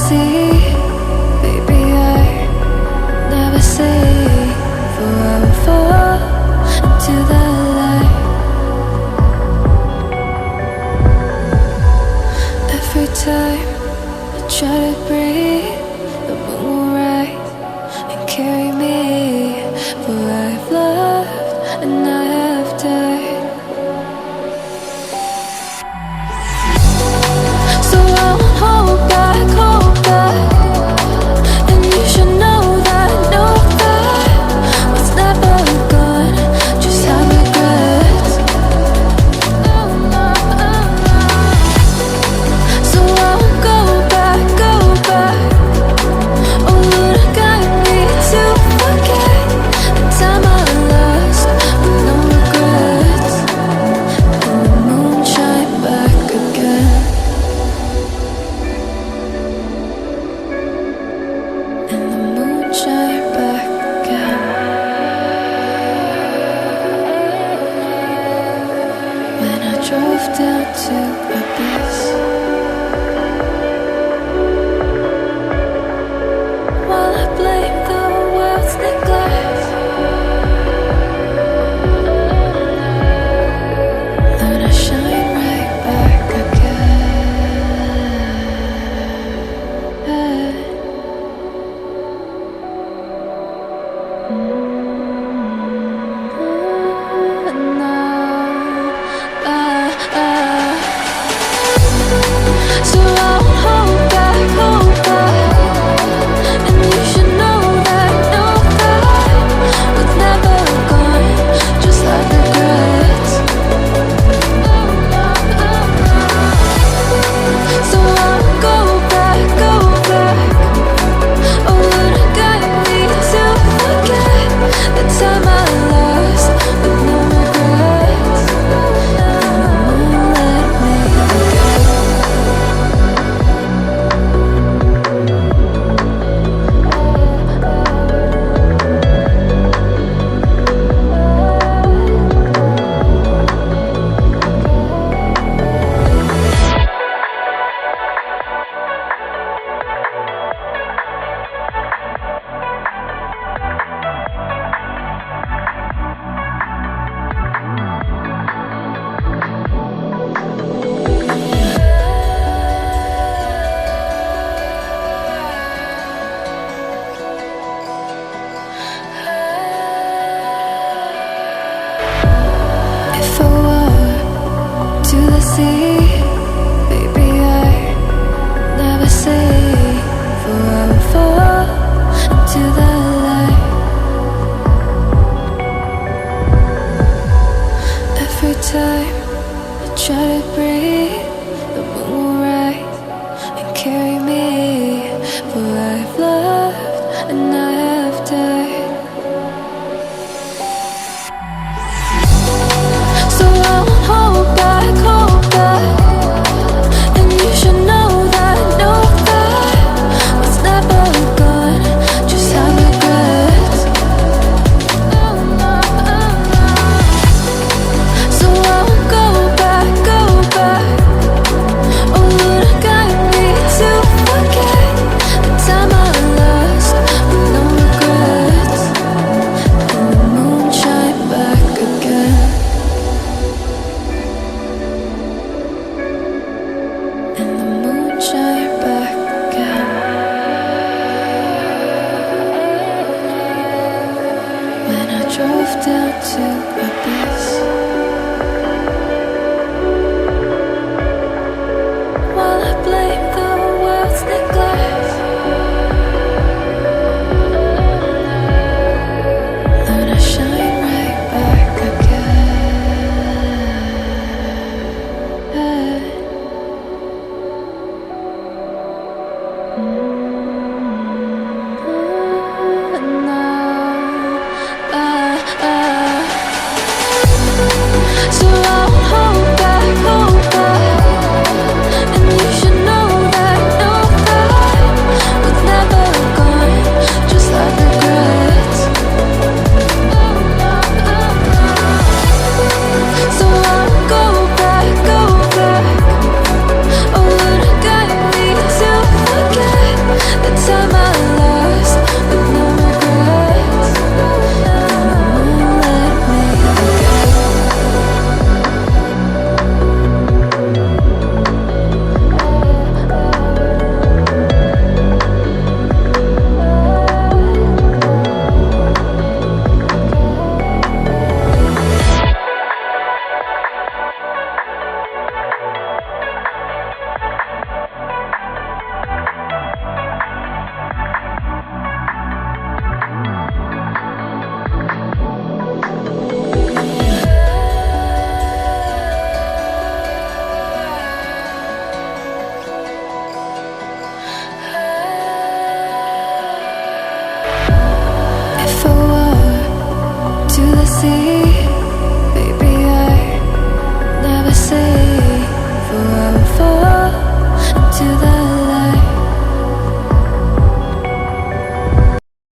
sea. Baby, I never say, for I will fall into the light. Every time I try to breathe, the moon will rise and carry me. For I've loved and I have died. So I won't hold back, hold back. And you should know that was never gone. Just have regrets. So I won't go back, go back. Oh, would have got me to forget the time I lost with no regrets. And the moon shine back again. And the moon shine back again. When I drove down to abyss, while I blame the world's neglect, then I shine right back again. So I won't hold back, hold back. And you should know that was never gone. Just like regrets. So I won't go back, go back. Oh, would have got me to forget the time I lost with no regrets. And the moon let me forget. If I were to the sea, baby, I never say, for I will fall into the light. Every time I try to breathe, the moon will rise and carry me. For I've loved and I have died. So I won't hold back, hold back. And you should know that was never gone. Just have regrets. So I won't go back, go back. Oh, would have got me to forget the time I lost with no regrets. And the moon shine back again. And the moon shine back again. When I drove down to abyss.